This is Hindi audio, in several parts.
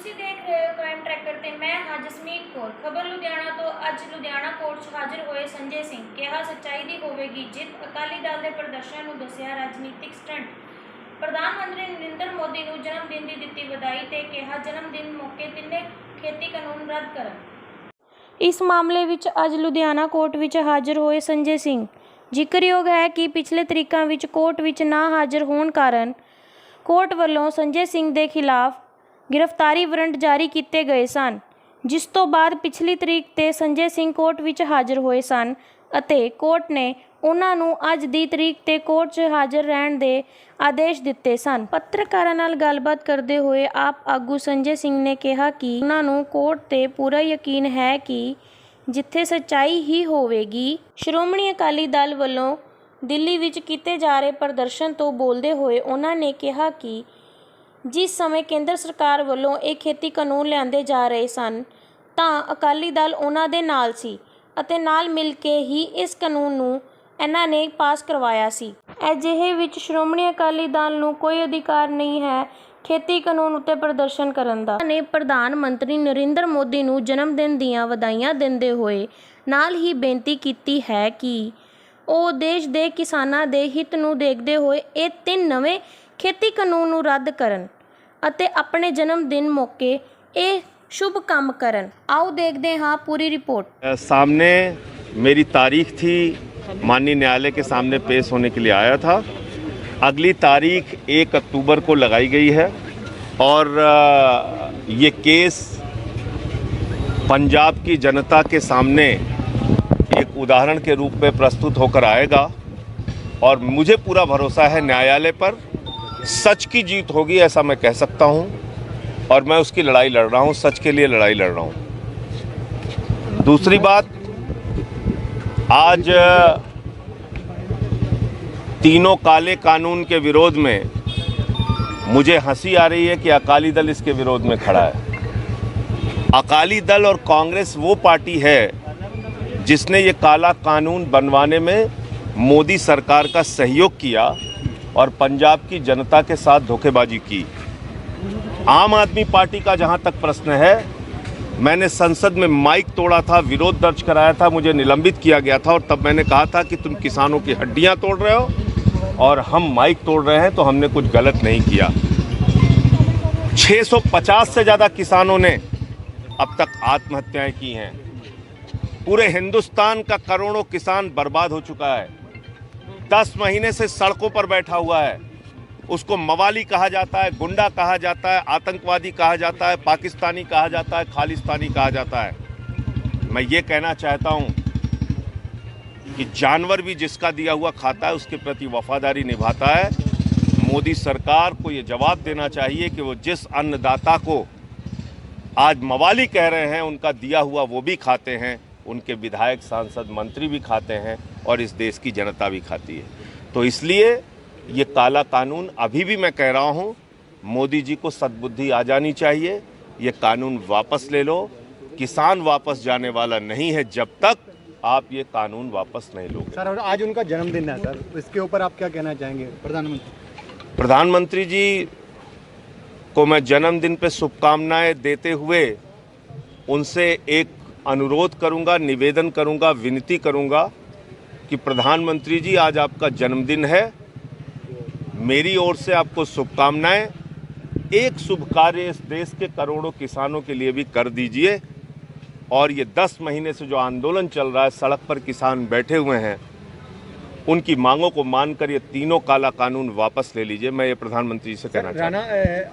ਤੁਸੀਂ ਦੇਖ ਰਹੇ ਹੋ ਕ੍ਰਾਈਮ ਟਰੈਕਰ ਤੇ ਮੈਂ ਹਾਂ ਜਸਮੀਤ ਕੌਰ। ਖਬਰ ਲੁਧਿਆਣਾ ਤੋਂ। ਅੱਜ ਲੁਧਿਆਣਾ ਕੋਰਟ 'ਚ ਹਾਜ਼ਰ ਹੋਏ ਸੰਜੇ ਸਿੰਘ। ਕਿਹਾ ਸੱਚਾਈ ਦੀ ਹੋਵੇਗੀ ਜਿੱਤ। ਅਕਾਲੀ ਦਲ ਦੇ ਪ੍ਰਦਰਸ਼ਨ ਨੂੰ ਦੱਸਿਆ ਰਾਜਨੀਤਿਕ ਸਟੰਟ। ਪ੍ਰਧਾਨ ਮੰਤਰੀ ਨਰਿੰਦਰ ਮੋਦੀ ਨੂੰ ਜਨਮ ਦਿਨ ਦੀ ਦਿੱਤੀ ਵਧਾਈ ਤੇ ਕਿਹਾ ਜਨਮ ਦਿਨ ਮੌਕੇ ਤਿੰਨੇ ਖੇਤੀ ਕਾਨੂੰਨ ਰੱਦ ਕਰਨ। ਇਸ ਮਾਮਲੇ ਵਿੱਚ ਅੱਜ ਲੁਧਿਆਣਾ ਕੋਰਟ ਵਿੱਚ ਹਾਜ਼ਰ ਹੋਏ ਸੰਜੇ ਸਿੰਘ। ਜ਼ਿਕਰਯੋਗ ਹੈ ਕਿ ਪਿਛਲੇ ਤਰੀਕਾਂ ਵਿੱਚ ਕੋਰਟ ਵਿੱਚ ਨਾ ਹਾਜ਼ਰ ਹੋਣ ਕਾਰਨ ਕੋਰਟ ਵੱਲੋਂ ਸੰਜੇ ਸਿੰਘ ਦੇ ਖਿਲਾਫ ਗ੍ਰਿਫਤਾਰੀ ਵਾਰੰਟ ਜਾਰੀ ਕੀਤੇ ਗਏ ਸਨ, ਜਿਸ ਤੋਂ ਬਾਅਦ ਪਿਛਲੀ ਤਰੀਕ ਤੇ ਸੰਜੇ ਸਿੰਘ ਕੋਰਟ ਵਿੱਚ ਹਾਜ਼ਰ ਹੋਏ ਸਨ ਅਤੇ ਕੋਰਟ ਨੇ ਉਹਨਾਂ ਨੂੰ ਅੱਜ ਦੀ ਤਰੀਕ ਤੇ ਕੋਰਟ 'ਚ ਹਾਜ਼ਰ ਰਹਿਣ ਦੇ ਆਦੇਸ਼ ਦਿੱਤੇ ਸਨ। ਪੱਤਰਕਾਰਾਂ ਨਾਲ ਗੱਲਬਾਤ ਕਰਦੇ ਹੋਏ ਆਪ ਆਗੂ ਸੰਜੇ ਸਿੰਘ ਨੇ ਕਿਹਾ ਕਿ ਉਹਨਾਂ ਨੂੰ ਕੋਰਟ ਤੇ ਪੂਰਾ ਯਕੀਨ ਹੈ ਕਿ ਜਿੱਥੇ ਸੱਚਾਈ ਹੀ ਹੋਵੇਗੀ। ਸ਼੍ਰੋਮਣੀ ਅਕਾਲੀ ਦਲ ਵੱਲੋਂ ਦਿੱਲੀ ਵਿੱਚ ਕੀਤੇ ਜਾ ਰਹੇ ਪ੍ਰਦਰਸ਼ਨ ਤੋਂ ਬੋਲਦੇ ਹੋਏ ਉਹਨਾਂ ਨੇ ਕਿਹਾ ਕਿ ਜਿਸ ਸਮੇਂ ਕੇਂਦਰ ਸਰਕਾਰ ਵੱਲੋਂ ਇਹ ਖੇਤੀ ਕਾਨੂੰਨ ਲਿਆਂਦੇ ਜਾ ਰਹੇ ਸਨ ਤਾਂ ਅਕਾਲੀ ਦਲ ਉਹਨਾਂ ਦੇ ਨਾਲ ਸੀ ਅਤੇ ਨਾਲ ਮਿਲ ਕੇ ਹੀ ਇਸ ਕਾਨੂੰਨ ਨੂੰ ਇਹਨਾਂ ਨੇ ਪਾਸ ਕਰਵਾਇਆ ਸੀ। ਅਜਿਹੇ ਵਿੱਚ ਸ਼੍ਰੋਮਣੀ ਅਕਾਲੀ ਦਲ ਨੂੰ ਕੋਈ ਅਧਿਕਾਰ ਨਹੀਂ ਹੈ ਖੇਤੀ ਕਾਨੂੰਨ ਉੱਤੇ ਪ੍ਰਦਰਸ਼ਨ ਕਰਨ ਦਾ। ਨੇ ਪ੍ਰਧਾਨ ਮੰਤਰੀ ਨਰਿੰਦਰ ਮੋਦੀ ਨੂੰ ਜਨਮ ਦਿਨ ਦੀਆਂ ਵਧਾਈਆਂ ਦਿੰਦੇ ਹੋਏ ਨਾਲ ਹੀ ਬੇਨਤੀ ਕੀਤੀ ਹੈ ਕਿ ਉਹ ਦੇਸ਼ ਦੇ ਕਿਸਾਨਾਂ ਦੇ ਹਿੱਤ ਨੂੰ ਦੇਖਦੇ ਹੋਏ ਇਹ 3 ਨਵੇਂ ਖੇਤੀ ਕਾਨੂੰਨ ਨੂੰ ਰੱਦ ਕਰਨ ਅਤੇ ਆਪਣੇ ਜਨਮ ਦਿਨ ਮੌਕੇ ਇਹ शुभ काम करन। आओ देखते हाँ पूरी रिपोर्ट। सामने मेरी तारीख थी, माननीय न्यायालय के सामने पेश होने के लिए आया था। अगली तारीख 1 अक्टूबर को लगाई गई है और ये केस पंजाब की जनता के सामने एक उदाहरण के रूप में प्रस्तुत होकर आएगा और मुझे पूरा भरोसा है न्यायालय पर सच की जीत होगी, ऐसा मैं कह सकता हूँ और मैं उसकी लड़ाई लड़ रहा हूँ, सच के लिए लड़ाई लड़ रहा हूँ। दूसरी बात, आज तीनों काले कानून के विरोध में मुझे हंसी आ रही है कि अकाली दल इसके विरोध में खड़ा है। अकाली दल और कांग्रेस वो पार्टी है जिसने ये काला कानून बनवाने में मोदी सरकार का सहयोग किया और पंजाब की जनता के साथ धोखेबाजी की। आम आदमी पार्टी का जहां तक प्रश्न है, मैंने संसद में माइक तोड़ा था, विरोध दर्ज कराया था, मुझे निलंबित किया गया था और तब मैंने कहा था कि तुम किसानों की हड्डियां तोड़ रहे हो और हम माइक तोड़ रहे हैं, तो हमने कुछ गलत नहीं किया। 650 से ज़्यादा किसानों ने अब तक आत्महत्याएं की हैं। पूरे हिंदुस्तान का करोड़ों किसान बर्बाद हो चुका है। 10 महीने से सड़कों पर बैठा हुआ है। उसको मवाली कहा जाता है, गुंडा कहा जाता है, आतंकवादी कहा जाता है, पाकिस्तानी कहा जाता है, खालिस्तानी कहा जाता है। मैं ये कहना चाहता हूँ कि जानवर भी जिसका दिया हुआ खाता है उसके प्रति वफादारी निभाता है। मोदी सरकार को ये जवाब देना चाहिए कि वो जिस अन्नदाता को आज मवाली कह रहे हैं उनका दिया हुआ वो भी खाते हैं, उनके विधायक सांसद मंत्री भी खाते हैं और इस देश की जनता भी खाती है। तो इसलिए ये काला कानून, अभी भी मैं कह रहा हूँ, मोदी जी को सद्बुद्धि आ जानी चाहिए। ये कानून वापस ले लो। किसान वापस जाने वाला नहीं है जब तक आप ये कानून वापस नहीं लोगे। सर, आज उनका जन्मदिन है सर, इसके ऊपर आप क्या कहना चाहेंगे? प्रधानमंत्री जी को मैं जन्मदिन पे शुभकामनाएं देते हुए उनसे एक अनुरोध करूंगा, निवेदन करूंगा, विनती करूंगा कि प्रधानमंत्री जी आज आपका जन्मदिन है, मेरी ओर से आपको शुभकामनाएं। एक शुभ कार्य इस देश के करोड़ों किसानों के लिए भी कर दीजिए और ये 10 महीने से जो आंदोलन चल रहा है, सड़क पर किसान बैठे हुए हैं, उनकी मांगों को मानकर ये तीनों काला कानून वापस ले लीजिए। मैं ये प्रधानमंत्री से कहना चाहता हूँ।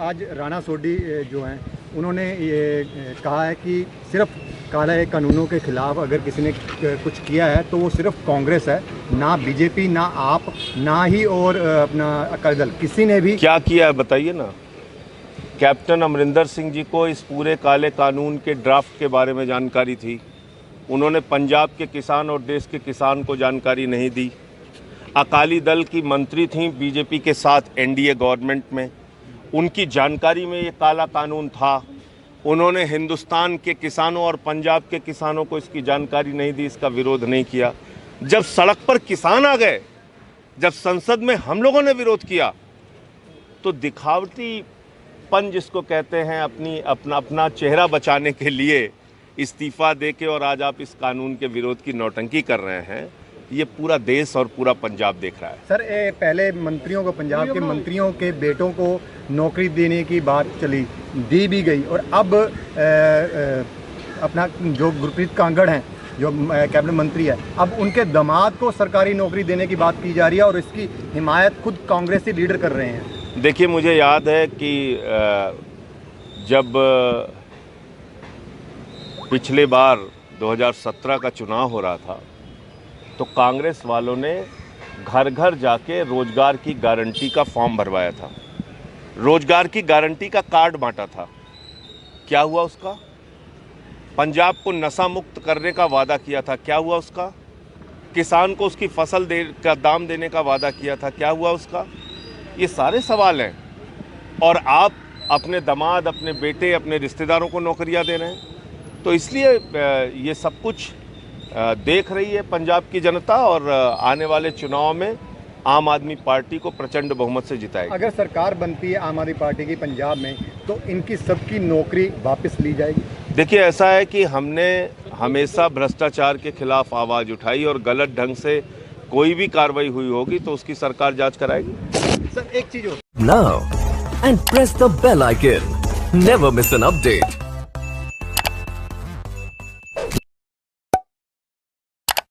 आज राणा सोढी जो हैं उन्होंने ये कहा है कि सिर्फ काले कानूनों के खिलाफ अगर किसी ने कुछ किया है तो वो सिर्फ कांग्रेस है, ना बीजेपी, ना आप, ना ही और अपना अकाली दल, किसी ने भी। क्या किया है बताइए ना। कैप्टन अमरिंदर सिंह जी को इस पूरे काले कानून के ड्राफ्ट के बारे में जानकारी थी, उन्होंने पंजाब के किसान और देश के किसान को जानकारी नहीं दी। अकाली दल की मंत्री थी बीजेपी के साथ एनडीए गवर्नमेंट में, उनकी जानकारी में ये काला कानून था, उन्होंने हिंदुस्तान के किसानों और पंजाब के किसानों को इसकी जानकारी नहीं दी, इसका विरोध नहीं किया। जब सड़क पर किसान आ गए, जब संसद में हम लोगों ने विरोध किया, तो दिखावटी बचपन जिसको कहते हैं, अपना चेहरा बचाने के लिए इस्तीफा देके और आज आप इस कानून के विरोध की नौटंकी कर रहे हैं, ये पूरा देश और पूरा पंजाब देख रहा है। सर पहले मंत्रियों को, पंजाब के मंत्रियों के बेटों को नौकरी देने की बात चली, दी भी गई, और अब अपना जो गुरप्रीत कांगड़ हैं, जो कैबिनेट मंत्री है, अब उनके दामाद को सरकारी नौकरी देने की बात की जा रही है और इसकी हिमायत खुद कांग्रेसी लीडर कर रहे हैं। देखिए, मुझे याद है कि जब पिछले बार 2017 का चुनाव हो रहा था तो कांग्रेस वालों ने घर घर जाके रोजगार की गारंटी का फॉर्म भरवाया था, रोजगार की गारंटी का कार्ड बांटा था। क्या हुआ उसका? पंजाब को नशा मुक्त करने का वादा किया था, क्या हुआ उसका? किसान को उसकी फसल का दाम देने का वादा किया था, क्या हुआ उसका? ये सारे सवाल हैं। और आप अपने दामाद, अपने बेटे, अपने रिश्तेदारों को नौकरियां दे रहे हैं। तो इसलिए ये सब कुछ देख रही है पंजाब की जनता और आने वाले चुनाव में आम आदमी पार्टी को प्रचंड बहुमत से जिताएगी। अगर सरकार बनती है आम आदमी पार्टी की पंजाब में, तो इनकी सबकी नौकरी वापस ली जाएगी। देखिए, ऐसा है कि हमने हमेशा भ्रष्टाचार के खिलाफ आवाज़ उठाई और गलत ढंग से कोई भी कार्रवाई हुई होगी तो उसकी सरकार जांच कराएगी। सर एक चीज Now and press the bell icon. Never miss an update.